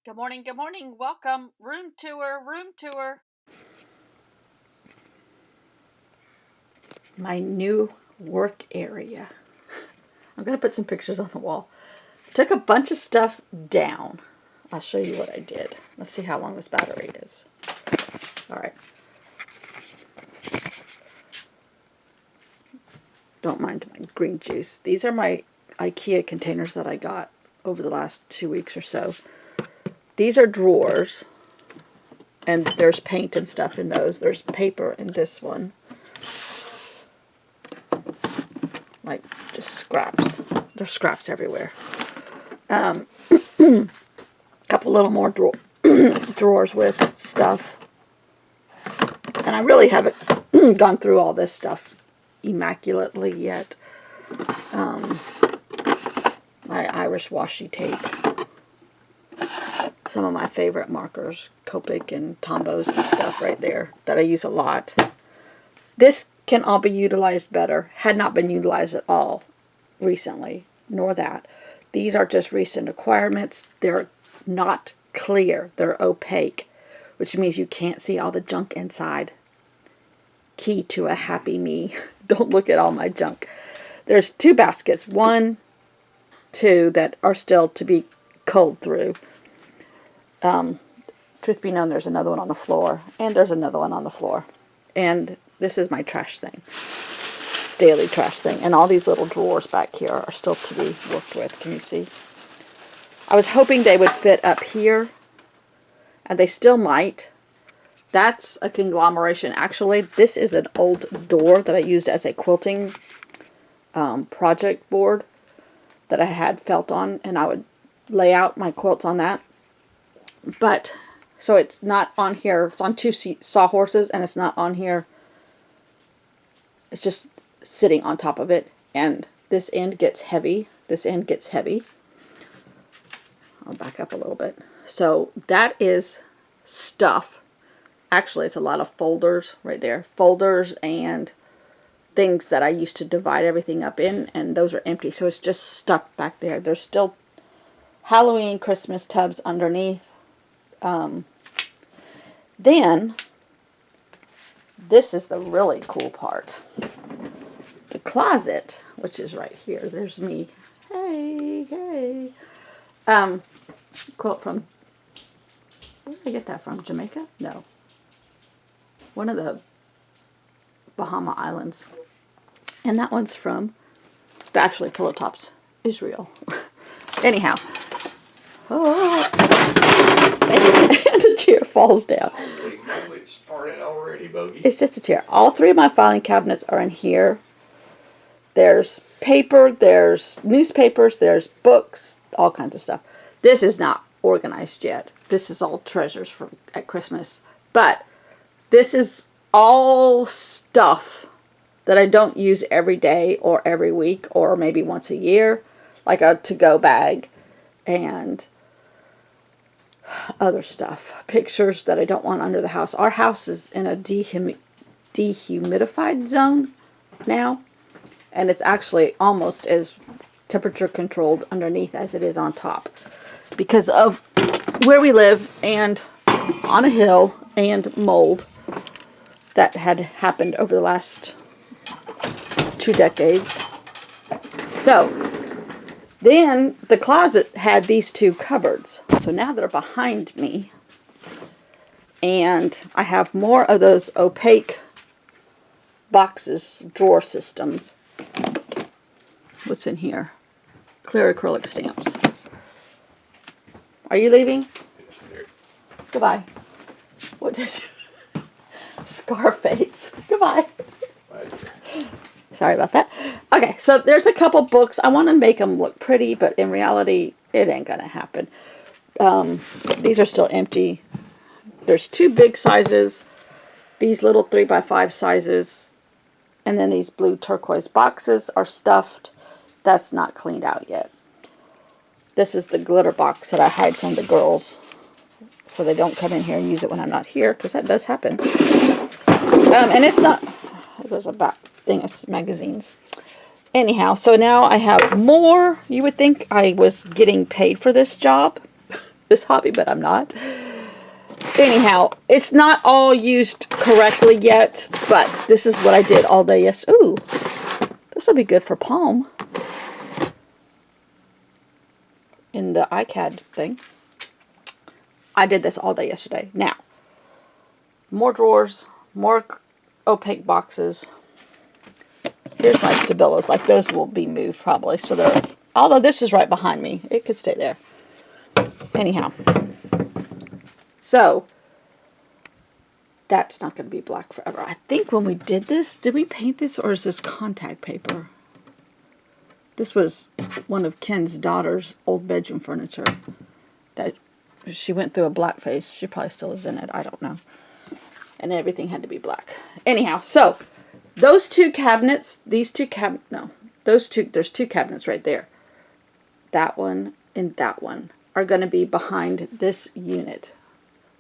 Good morning, good morning. Welcome. Room tour, room tour. My new work area. I'm going to put some pictures on the wall. Took a bunch of stuff down. I'll show you what I did. Let's see how long this battery is. All right. Don't mind my green juice. These are my IKEA containers that I got over the last 2 weeks or so. These are drawers. And there's paint and stuff in those. There's paper in this one. Like, just scraps. There's scraps everywhere. Couple little more drawers with stuff. And I really haven't gone through all this stuff immaculately yet. My Irish washi tape. Some of my favorite markers, Copic and Tombows and stuff right there that I use a lot. This can all be utilized better. Had not been utilized at all recently, nor that. These are just recent acquirements. They're not clear. They're opaque, which means you can't see all the junk inside. Key to a happy me. Don't look at all my junk. There's 2 baskets. 1, 2 that are still to be culled through. Truth be known, there's another one on the floor. And there's another one on the floor. And this is my trash thing. Daily trash thing. And all these little drawers back here are still to be worked with. Can you see? I was hoping they would fit up here. And they still might. That's a conglomeration. Actually, this is an old door that I used as a quilting project board that I had felt on. And I would lay out my quilts on that. But, so it's not on here. It's on 2 sawhorses, and it's not on here. It's just sitting on top of it. And this end gets heavy. This end gets heavy. I'll back up a little bit. So that is stuff. Actually, it's a lot of folders right there. Folders and things that I used to divide everything up in. And those are empty. So it's just stuck back there. There's still Halloween Christmas tubs underneath. Then, this is the really cool part. The closet, which is right here. There's me. Hey, hey. Quilt from, where did I get that from? Jamaica? No. One of the Bahama Islands. And that one's from, actually, Pillow Tops, Israel. Anyhow. Oh. And the chair falls down. Holy, it started already, Bogey. It's just a chair. All 3 of my filing cabinets are in here. There's paper, there's newspapers, there's books, all kinds of stuff. This is not organized yet. This is all treasures from at Christmas. But this is all stuff that I don't use every day or every week or maybe once a year. Like a to-go bag and other stuff. Pictures that I don't want under the house. Our house is in a dehumidified zone now. And it's actually almost as temperature controlled underneath as it is on top. Because of where we live and on a hill and mold that had happened over the last 2 decades. So, then the closet had these 2 cupboards. So now they're behind me. And I have more of those opaque boxes, drawer systems. What's in here? Clear acrylic stamps. Are you leaving? Goodbye. What did you... Scarface. Goodbye. Sorry about that. Okay, so there's a couple books. I want to make them look pretty, but in reality, it ain't going to happen. These are still empty. There's 2 big sizes. These little 3x5 sizes. And then these blue turquoise boxes are stuffed. That's not cleaned out yet. This is the glitter box that I hide from the girls, so they don't come in here and use it when I'm not here, because that does happen. And it's not... There's a back thing of magazines. Anyhow, so now I have more. You would think I was getting paid for this job. this hobby, but I'm not. Anyhow, it's not all used correctly yet, but this is what I did all day yesterday. Ooh, this will be good for palm in the iCAD thing. I did this all day yesterday. Now, more drawers, more opaque boxes. Here's my Stabilos. Like, those will be moved probably. So they're, although this is right behind me, it could stay there. Anyhow. So, that's not going to be black forever. I think when we did this, did we paint this or is this contact paper? This was one of Ken's daughter's old bedroom furniture that she went through a black phase. She probably still is in it. I don't know. And everything had to be black. Anyhow, so those two cabinets, these two those two, there's two cabinets right there. That one and that one are going to be behind this unit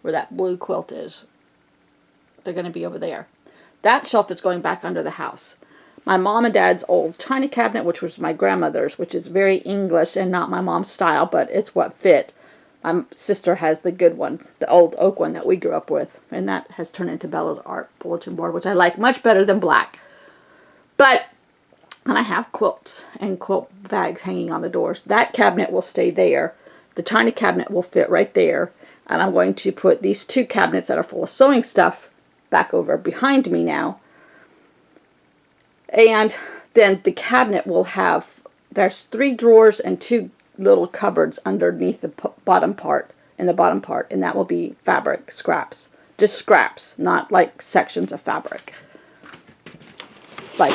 where that blue quilt is. They're going to be over there. That shelf is going back under the house. My mom and dad's old china cabinet, which was my grandmother's, which is very English and not my mom's style, but it's what fit. My sister has the good one, the old oak one that we grew up with, and that has turned into Bella's art bulletin board, which I like much better than black. But, and I have quilts and quilt bags hanging on the doors. That cabinet will stay there. The china cabinet will fit right there, and I'm going to put these two cabinets that are full of sewing stuff back over behind me now. And then the cabinet will have, there's 3 drawers and 2 little cupboards underneath the bottom part, and that will be fabric scraps. Just scraps, not like sections of fabric. Like,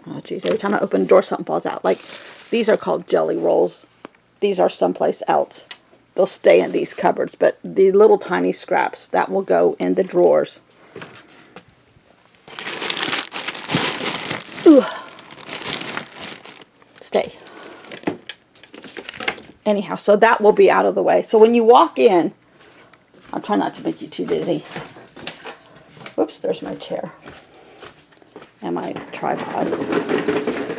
oh geez, every time I open the door something falls out. Like, these are called jelly rolls. These are someplace else. They'll stay in these cupboards, but the little tiny scraps, that will go in the drawers. Ugh. Stay. Anyhow, so that will be out of the way. So when you walk in, I'm trying not to make you too dizzy. Whoops, there's my chair and my tripod.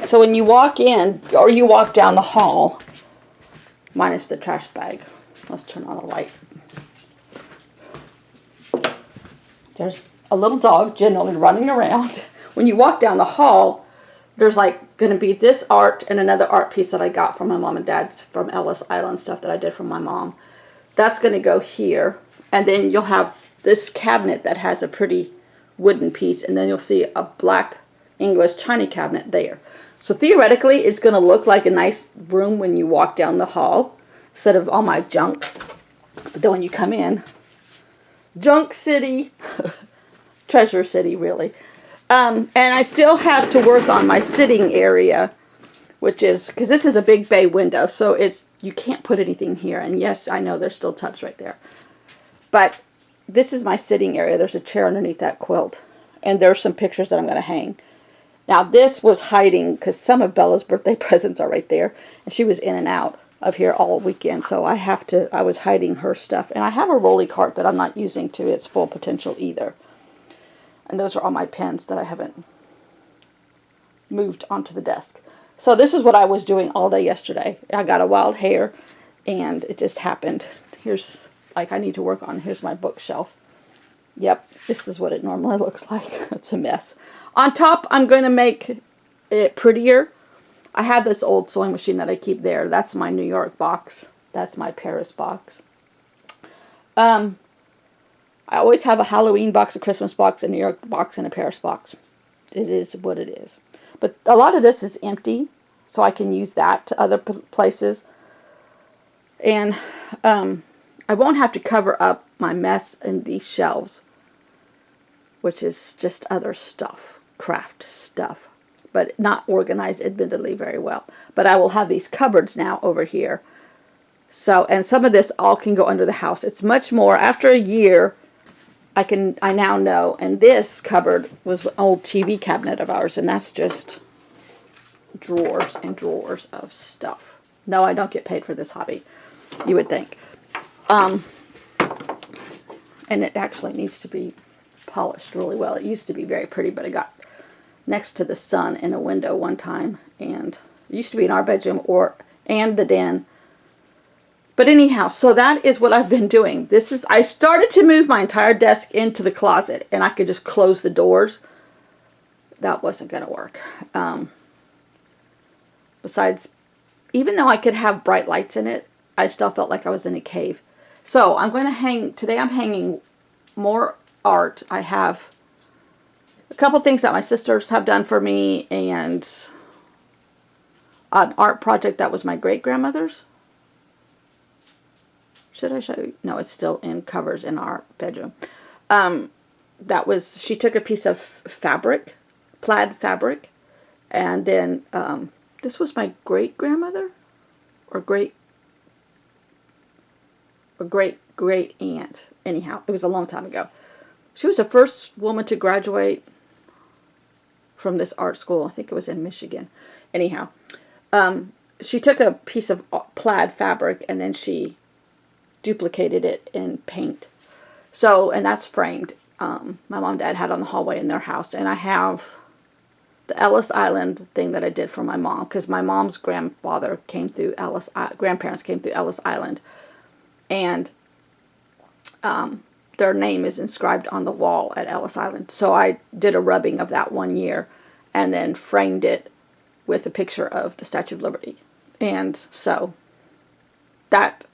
So when you walk in, or you walk down the hall, minus the trash bag. Let's turn on a light. There's a little dog generally running around. When you walk down the hall, there's like going to be this art and another art piece that I got from my mom and dad's from Ellis Island stuff that I did from my mom. That's going to go here. And then you'll have this cabinet that has a pretty wooden piece. And then you'll see a black English china cabinet there. So theoretically, it's going to look like a nice room when you walk down the hall instead of all my junk. But then when you come in, Junk City, Treasure City, really. And I still have to work on my sitting area, which is, because this is a big bay window, so it's, you can't put anything here. And yes, I know there's still tubs right there. But this is my sitting area. There's a chair underneath that quilt. And there's some pictures that I'm going to hang. Now this was hiding, because some of Bella's birthday presents are right there. And she was in and out of here all weekend. So I was hiding her stuff. And I have a rolly cart that I'm not using to its full potential either. And those are all my pens that I haven't moved onto the desk. So this is what I was doing all day yesterday. I got a wild hair and it just happened. Here's, like, I need to work on, here's my bookshelf. Yep, this is what it normally looks like. It's a mess. On top, I'm going to make it prettier. I have this old sewing machine that I keep there. That's my New York box. That's my Paris box. I always have a Halloween box, a Christmas box, a New York box, and a Paris box. It is what it is. But a lot of this is empty, so I can use that to other places. And I won't have to cover up my mess in these shelves, which is just other stuff, craft stuff, but not organized, admittedly, very well. But I will have these cupboards now over here. So, and some of this all can go under the house. It's much more, after a year, I now know, and this cupboard was an old TV cabinet of ours, and that's just drawers and drawers of stuff. No, I don't get paid for this hobby, you would think. And it actually needs to be polished really well. It used to be very pretty, but it got next to the sun in a window one time, and it used to be in our bedroom and the den. But anyhow, so that is what I've been doing. I started to move my entire desk into the closet and I could just close the doors. That wasn't going to work. Besides, even though I could have bright lights in it, I still felt like I was in a cave. So I'm going to today I'm hanging more art. I have a couple things that my sisters have done for me and an art project that was my great-grandmother's. Should I show you? No, it's still in covers in our bedroom. She took a piece of fabric, plaid fabric, and then this was my great-grandmother or great aunt. Anyhow, it was a long time ago. She was the first woman to graduate from this art school. I think it was in Michigan. Anyhow, she took a piece of plaid fabric and then she duplicated it in paint. So, and that's framed. My mom and dad had it on the hallway in their house. And I have the Ellis Island thing that I did for my mom, because my mom's grandparents came through Ellis Island. And their name is inscribed on the wall at Ellis Island. So I did a rubbing of that one year and then framed it with a picture of the Statue of Liberty. And so that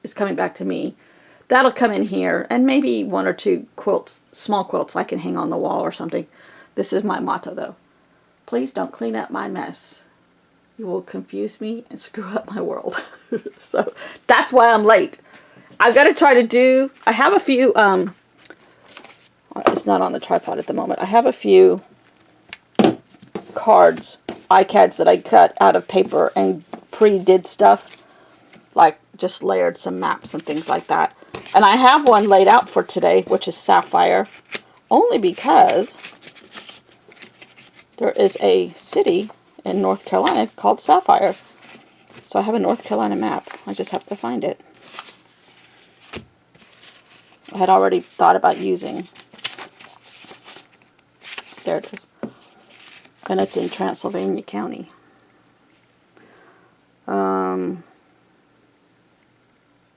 is coming back to me. That'll come in here, and maybe one or two quilts, small quilts I can hang on the wall or something. This is my motto, though. Please don't clean up my mess. You will confuse me and screw up my world. So that's why I'm late. I've got to try to do, I have a few, it's not on the tripod at the moment. I have a few cards, iCads that I cut out of paper and pre-did stuff. Like just layered some maps and things like that. And I have one laid out for today, which is Sapphire. Only because there is a city in North Carolina called Sapphire. So I have a North Carolina map. I just have to find it. I had already thought about using. There it is. And it's in Transylvania County.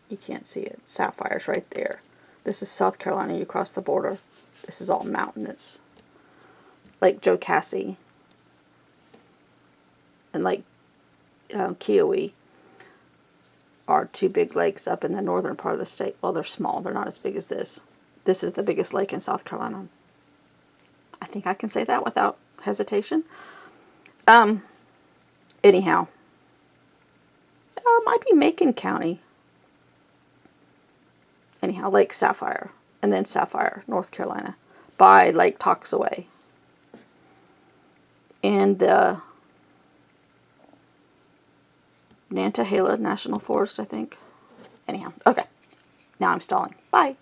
You can't see it. Sapphire's right there. This is South Carolina. You cross the border. This is all mountainous. Lake Jocassee and Lake Keowee are two big lakes up in the northern part of the state. Well, they're small. They're not as big as this. This is the biggest lake in South Carolina. I think I can say that without hesitation. Anyhow. It might be Macon County. Anyhow, Lake Sapphire. And then Sapphire, North Carolina. By Lake Toxaway. And the Nantahala National Forest, I think. Anyhow, okay. Now I'm stalling. Bye.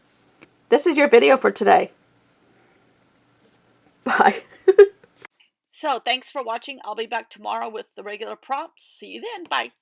This is your video for today. Bye. So, thanks for watching. I'll be back tomorrow with the regular prompts. See you then. Bye.